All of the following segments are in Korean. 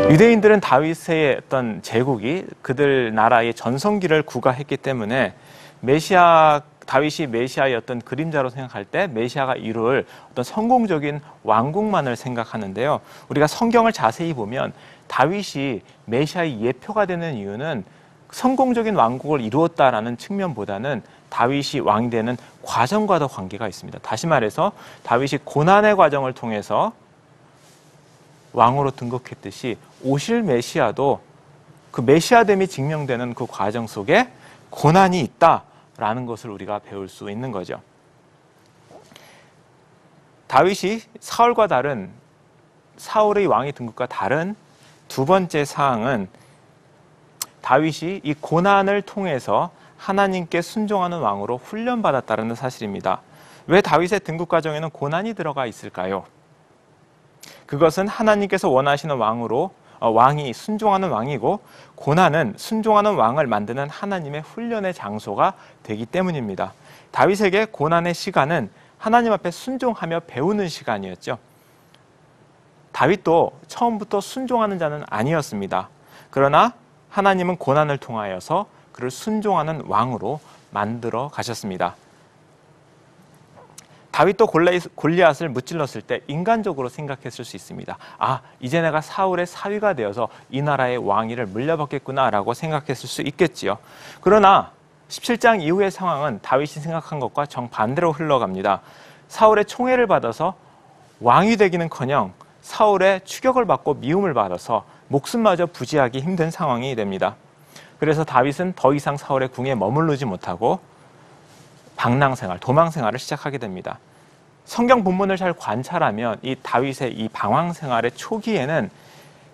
유대인들은 다윗의 어떤 제국이 그들 나라의 전성기를 구가했기 때문에 다윗이 메시아의 어떤 그림자로 생각할 때 메시아가 이룰 어떤 성공적인 왕국만을 생각하는데요. 우리가 성경을 자세히 보면 다윗이 메시아의 예표가 되는 이유는 성공적인 왕국을 이루었다라는 측면보다는 다윗이 왕이 되는 과정과도 관계가 있습니다. 다시 말해서 다윗이 고난의 과정을 통해서 왕으로 등극했듯이 오실 메시아도 그 메시아됨이 증명되는 그 과정 속에 고난이 있다라는 것을 우리가 배울 수 있는 거죠. 다윗이 사울의 왕위 등극과 다른 두 번째 사항은 다윗이 이 고난을 통해서 하나님께 순종하는 왕으로 훈련받았다는 사실입니다. 왜 다윗의 등극 과정에는 고난이 들어가 있을까요? 그것은 하나님께서 원하시는 왕이 순종하는 왕이고 고난은 순종하는 왕을 만드는 하나님의 훈련의 장소가 되기 때문입니다. 다윗에게 고난의 시간은 하나님 앞에 순종하며 배우는 시간이었죠. 다윗도 처음부터 순종하는 자는 아니었습니다. 그러나 하나님은 고난을 통하여서 그를 순종하는 왕으로 만들어 가셨습니다. 다윗도 골리앗을 무찔렀을 때 인간적으로 생각했을 수 있습니다. 이제 내가 사울의 사위가 되어서 이 나라의 왕위를 물려받겠구나라고 생각했을 수 있겠지요. 그러나 17장 이후의 상황은 다윗이 생각한 것과 정반대로 흘러갑니다. 사울의 총애를 받아서 왕이 되기는커녕 사울의 추격을 받고 미움을 받아서 목숨마저 부지하기 힘든 상황이 됩니다. 그래서 다윗은 더 이상 사울의 궁에 머무르지 못하고 방랑생활, 도망생활을 시작하게 됩니다. 성경 본문을 잘 관찰하면 이 다윗의 이 방황생활의 초기에는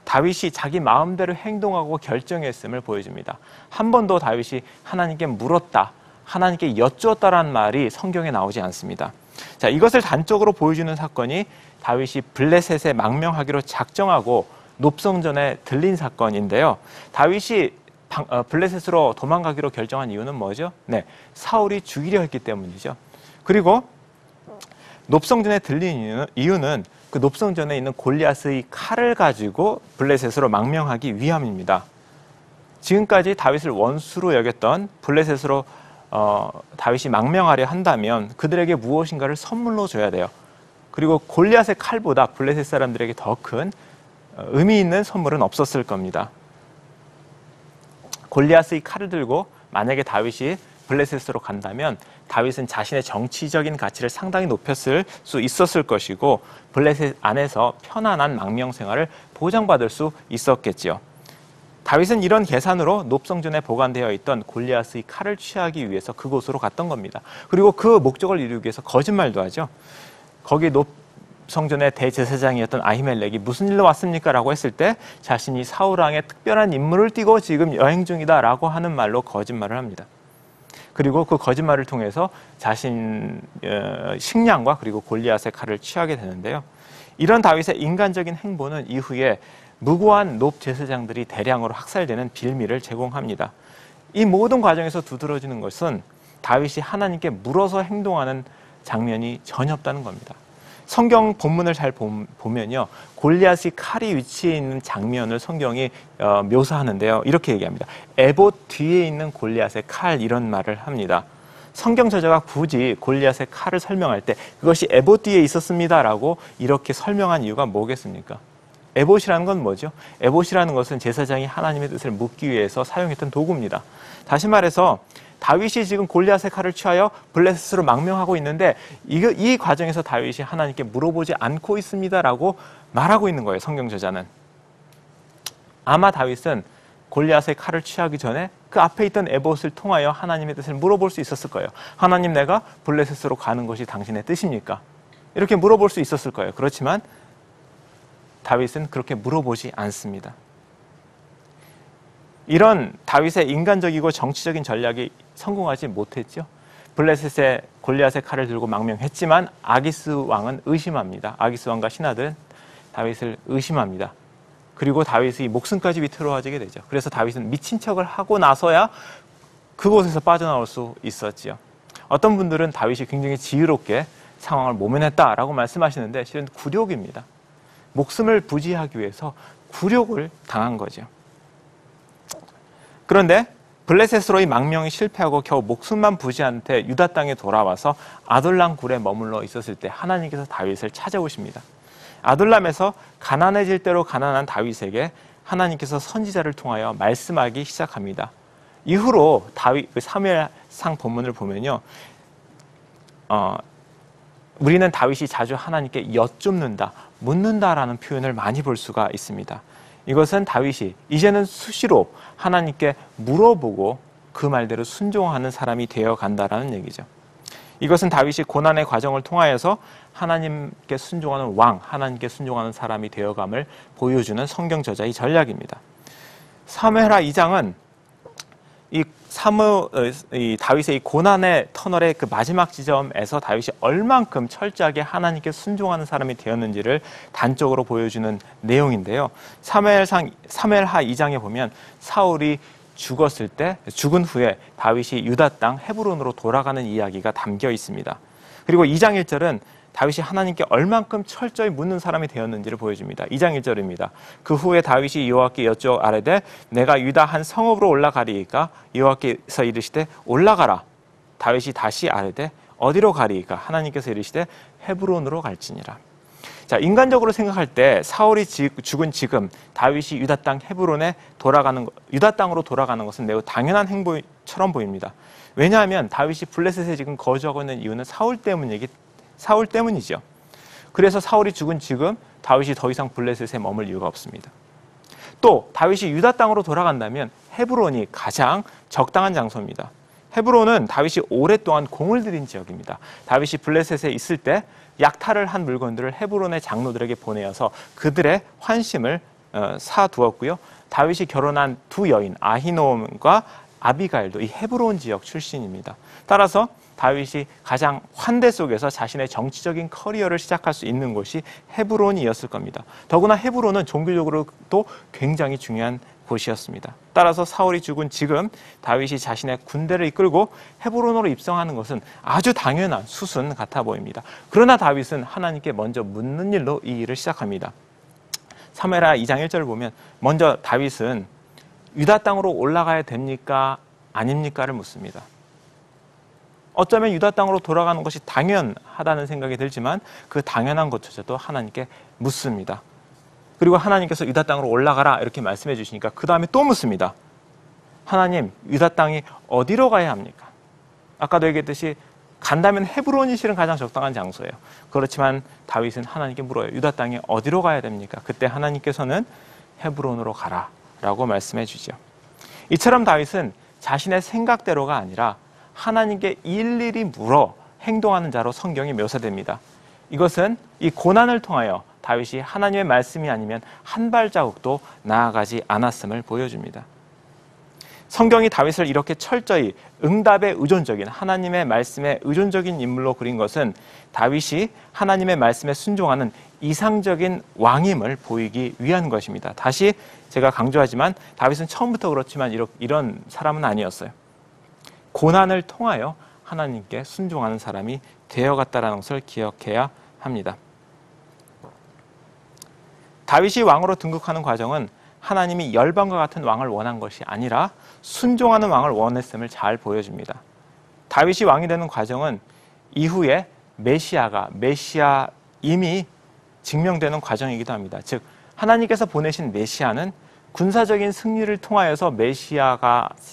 다윗이 자기 마음대로 행동하고 결정했음을 보여줍니다. 한 번도 다윗이 하나님께 물었다, 하나님께 여쭈었다라는 말이 성경에 나오지 않습니다. 자, 이것을 단적으로 보여주는 사건이 다윗이 블레셋에 망명하기로 작정하고 높성전에 들린 사건인데요. 다윗이 블레셋으로 도망가기로 결정한 이유는 뭐죠? 사울이 죽이려 했기 때문이죠. 그리고 높성전에 들린 이유는 그 높성전에 있는 골리앗의 칼을 가지고 블레셋으로 망명하기 위함입니다. 지금까지 다윗을 원수로 여겼던 블레셋으로 다윗이 망명하려 한다면 그들에게 무엇인가를 선물로 줘야 돼요. 그리고 골리앗의 칼보다 블레셋 사람들에게 더 큰 의미 있는 선물은 없었을 겁니다. 골리앗의 칼을 들고 만약에 다윗이 블레셋으로 간다면 다윗은 자신의 정치적인 가치를 상당히 높였을 수 있었을 것이고 블레셋 안에서 편안한 망명 생활을 보장받을 수 있었겠지요. 다윗은 이런 계산으로 높성전에 보관되어 있던 골리앗의 칼을 취하기 위해서 그곳으로 갔던 겁니다. 그리고 그 목적을 이루기 위해서 거짓말도 하죠. 거기 높성전의 대제사장이었던 아히멜렉이 무슨 일로 왔습니까? 라고 했을 때 자신이 사울왕의 특별한 임무를 띠고 지금 여행 중이다 라고 하는 말로 거짓말을 합니다. 그리고 그 거짓말을 통해서 자신 식량과 그리고 골리앗의 칼을 취하게 되는데요. 이런 다윗의 인간적인 행보는 이후에 무고한 높 제사장들이 대량으로 학살되는 빌미를 제공합니다. 이 모든 과정에서 두드러지는 것은 다윗이 하나님께 물어서 행동하는 장면이 전혀 없다는 겁니다. 성경 본문을 잘 보면요, 골리앗이 칼이 위치해 있는 장면을 성경이 묘사하는데요. 이렇게 얘기합니다. 에봇 뒤에 있는 골리앗의 칼, 이런 말을 합니다. 성경 저자가 굳이 골리앗의 칼을 설명할 때 그것이 에봇 뒤에 있었습니다라고 이렇게 설명한 이유가 뭐겠습니까? 에봇이라는 건 뭐죠? 에봇이라는 것은 제사장이 하나님의 뜻을 묻기 위해서 사용했던 도구입니다. 다시 말해서 다윗이 지금 골리앗의 칼을 취하여 블레셋으로 망명하고 있는데 이 과정에서 다윗이 하나님께 물어보지 않고 있습니다라고 말하고 있는 거예요. 성경 저자는. 아마 다윗은 골리앗의 칼을 취하기 전에 그 앞에 있던 에봇을 통하여 하나님의 뜻을 물어볼 수 있었을 거예요. 하나님, 내가 블레셋으로 가는 것이 당신의 뜻입니까? 이렇게 물어볼 수 있었을 거예요. 그렇지만 다윗은 그렇게 물어보지 않습니다. 이런 다윗의 인간적이고 정치적인 전략이 성공하지 못했죠. 블레셋에 골리앗의 칼을 들고 망명했지만 아기스 왕은 의심합니다. 아기스 왕과 신하들은 다윗을 의심합니다. 그리고 다윗이 목숨까지 위태로워지게 되죠. 그래서 다윗은 미친 척을 하고 나서야 그곳에서 빠져나올 수 있었지요. 어떤 분들은 다윗이 굉장히 지혜롭게 상황을 모면했다라고 말씀하시는데 실은 굴욕입니다. 목숨을 부지하기 위해서 굴욕을 당한 거죠. 그런데 블레셋으로 이 망명이 실패하고 겨우 목숨만 부지한 채 유다 땅에 돌아와서 아둘람 굴에 머물러 있었을 때 하나님께서 다윗을 찾아오십니다. 아둘람에서 가난해질 대로 가난한 다윗에게 하나님께서 선지자를 통하여 말씀하기 시작합니다. 이후로 다윗 사무엘상 본문을 보면요, 우리는 다윗이 자주 하나님께 여쭙는다, 묻는다라는 표현을 많이 볼 수가 있습니다. 이것은 다윗이 이제는 수시로 하나님께 물어보고 그 말대로 순종하는 사람이 되어 간다라는 얘기죠. 이것은 다윗이 고난의 과정을 통하여서 하나님께 순종하는 왕, 하나님께 순종하는 사람이 되어감을 보여주는 성경 저자의 전략입니다. 사무엘하 2장은 이 다윗의 이 고난의 터널의 그 마지막 지점에서 다윗이 얼만큼 철저하게 하나님께 순종하는 사람이 되었는지를 단적으로 보여주는 내용인데요. 사무엘하 2장에 보면 사울이 죽은 후에 다윗이 유다 땅 헤브론으로 돌아가는 이야기가 담겨 있습니다. 그리고 2장 1절은 다윗이 하나님께 얼만큼 철저히 묻는 사람이 되었는지를 보여줍니다. 2장 1절입니다. 그 후에 다윗이 여호와께 여쭈어 아뢰되 내가 유다 한 성읍으로 올라가리이까? 여호와께서 이르시되 올라가라. 다윗이 다시 아뢰되 어디로 가리이까? 하나님께서 이르시되 헤브론으로 갈지니라. 자, 인간적으로 생각할 때 사울이 죽은 지금 다윗이 유다 땅 유다 땅으로 돌아가는 것은 매우 당연한 행보처럼 보입니다. 왜냐하면 다윗이 블레셋에 지금 거주하고 있는 이유는 사울 때문이죠. 그래서 사울이 죽은 지금 다윗이 더 이상 블레셋에 머물 이유가 없습니다. 또 다윗이 유다 땅으로 돌아간다면 헤브론이 가장 적당한 장소입니다. 헤브론은 다윗이 오랫동안 공을 들인 지역입니다. 다윗이 블레셋에 있을 때 약탈을 한 물건들을 헤브론의 장로들에게 보내어서 그들의 환심을 사두었고요. 다윗이 결혼한 두 여인 아히노음과 아비가일도 이 헤브론 지역 출신입니다. 따라서 다윗이 가장 환대 속에서 자신의 정치적인 커리어를 시작할 수 있는 곳이 헤브론이었을 겁니다. 더구나 헤브론은 종교적으로도 굉장히 중요한 곳이었습니다. 따라서 사울이 죽은 지금 다윗이 자신의 군대를 이끌고 헤브론으로 입성하는 것은 아주 당연한 수순 같아 보입니다. 그러나 다윗은 하나님께 먼저 묻는 일로 이 일을 시작합니다. 사무엘하 2장 1절을 보면 먼저 다윗은 유다 땅으로 올라가야 됩니까? 아닙니까를 묻습니다. 어쩌면 유다 땅으로 돌아가는 것이 당연하다는 생각이 들지만 그 당연한 것조차도 하나님께 묻습니다. 그리고 하나님께서 유다 땅으로 올라가라 이렇게 말씀해 주시니까 그 다음에 또 묻습니다. 하나님, 유다 땅이 어디로 가야 합니까? 아까도 얘기했듯이 간다면 헤브론이 실은 가장 적당한 장소예요. 그렇지만 다윗은 하나님께 물어요. 유다 땅이 어디로 가야 됩니까? 그때 하나님께서는 헤브론으로 가라 라고 말씀해 주죠. 이처럼 다윗은 자신의 생각대로가 아니라 하나님께 일일이 물어 행동하는 자로 성경이 묘사됩니다. 이것은 이 고난을 통하여 다윗이 하나님의 말씀이 아니면 한 발자국도 나아가지 않았음을 보여줍니다. 성경이 다윗을 이렇게 철저히 응답에 의존적인 하나님의 말씀에 의존적인 인물로 그린 것은 다윗이 하나님의 말씀에 순종하는 이상적인 왕임을 보이기 위한 것입니다. 다시 제가 강조하지만 다윗은 처음부터 그렇지만 이런 사람은 아니었어요. 고난을 통하여 하나님께 순종하는 사람이 되어갔다는 것을 기억해야 합니다. 다윗이 왕으로 등극하는 과정은 하나님이 열방과 같은 왕을 원한 것이 아니라 순종하는 왕을 원했음을 잘 보여줍니다. 다윗이 왕이 되는 과정은 이후에 메시아임이 증명되는 과정이기도 합니다. 즉 하나님께서 보내신 메시아는 군사적인 승리를 통하여서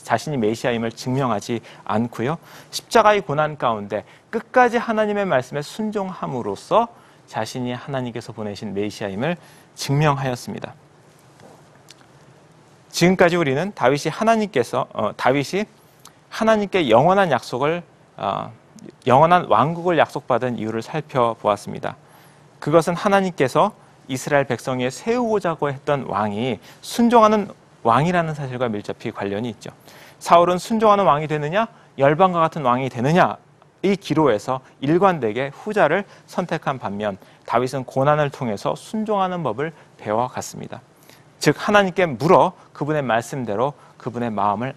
자신이 메시아임을 증명하지 않고요. 십자가의 고난 가운데 끝까지 하나님의 말씀에 순종함으로써 자신이 하나님께서 보내신 메시아임을 증명하였습니다. 지금까지 우리는 다윗이 하나님께 영원한 왕국을 약속받은 이유를 살펴보았습니다. 그것은 하나님께서 이스라엘 백성에 세우고자 했던 왕이 순종하는 왕이라는 사실과 밀접히 관련이 있죠. 사울은 순종하는 왕이 되느냐, 열방과 같은 왕이 되느냐, 이 기로에서 일관되게 후자를 선택한 반면 다윗은 고난을 통해서 순종하는 법을 배워갔습니다. 즉 하나님께 물어 그분의 말씀대로 그분의 마음을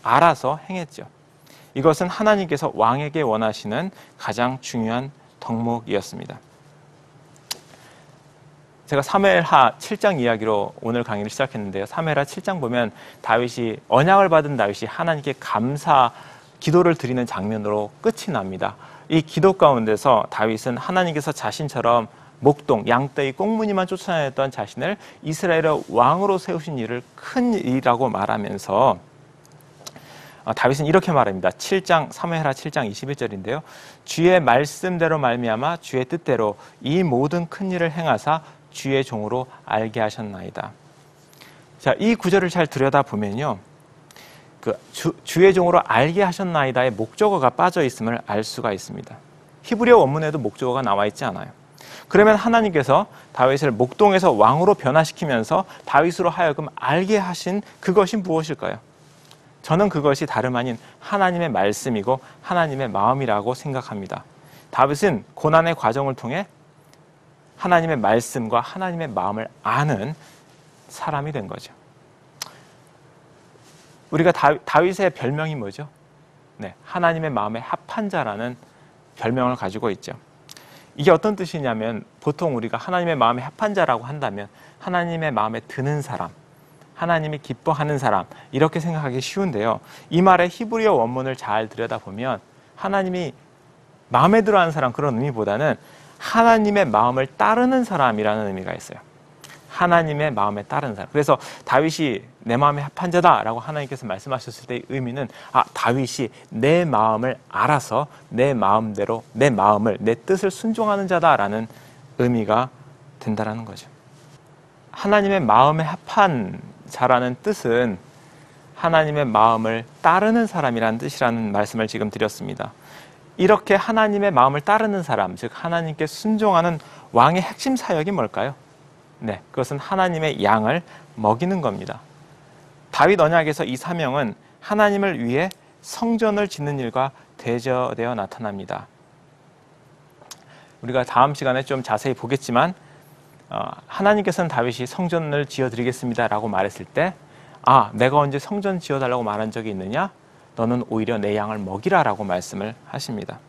알아서 행했죠. 이것은 하나님께서 왕에게 원하시는 가장 중요한 덕목이었습니다. 제가 사무엘하 7장 이야기로 오늘 강의를 시작했는데요. 사무엘하 7장 보면 다윗이 언약을 받은 다윗이 하나님께 감사 기도를 드리는 장면으로 끝이 납니다. 이 기도 가운데서 다윗은 하나님께서 자신처럼 목동, 양떼의 꽁무니만 쫓아다녔던 자신을 이스라엘의 왕으로 세우신 일을 큰 일이라고 말하면서 다윗은 이렇게 말합니다. 사무엘하 7장 21절인데요. 주의 말씀대로 말미암아 주의 뜻대로 이 모든 큰 일을 행하사 주의 종으로 알게 하셨나이다. 자, 이 구절을 잘 들여다보면요. 주의 종으로 알게 하셨나이다의 목적어가 빠져 있음을 알 수가 있습니다. 히브리어 원문에도 목적어가 나와 있지 않아요. 그러면 하나님께서 다윗을 목동에서 왕으로 변화시키면서 다윗으로 하여금 알게 하신 그것이 무엇일까요? 저는 그것이 다름 아닌 하나님의 말씀이고 하나님의 마음이라고 생각합니다. 다윗은 고난의 과정을 통해 하나님의 말씀과 하나님의 마음을 아는 사람이 된 거죠. 우리가 다윗의 별명이 뭐죠? 네, 하나님의 마음에 합한 자라는 별명을 가지고 있죠. 이게 어떤 뜻이냐면 보통 우리가 하나님의 마음에 합한 자라고 한다면 하나님의 마음에 드는 사람, 하나님이 기뻐하는 사람 이렇게 생각하기 쉬운데요. 이 말의 히브리어 원문을 잘 들여다보면 하나님이 마음에 들어하는 사람 그런 의미보다는 하나님의 마음을 따르는 사람이라는 의미가 있어요. 하나님의 마음에 따르는 사람. 그래서 다윗이 내 마음에 합한 자다라고 하나님께서 말씀하셨을 때의 의미는 다윗이 내 마음을 알아서 내 마음대로 내 마음을 내 뜻을 순종하는 자다라는 의미가 된다라는 거죠. 하나님의 마음에 합한 자라는 뜻은 하나님의 마음을 따르는 사람이라는 뜻이라는 말씀을 지금 드렸습니다. 이렇게 하나님의 마음을 따르는 사람, 즉 하나님께 순종하는 왕의 핵심 사역이 뭘까요? 네, 그것은 하나님의 양을 먹이는 겁니다. 다윗 언약에서 이 사명은 하나님을 위해 성전을 짓는 일과 대조되어 나타납니다. 우리가 다음 시간에 좀 자세히 보겠지만 하나님께서는 다윗이 성전을 지어드리겠습니다라고 말했을 때 내가 언제 성전 지어달라고 말한 적이 있느냐? 너는 오히려 내 양을 먹이라라고 말씀을 하십니다.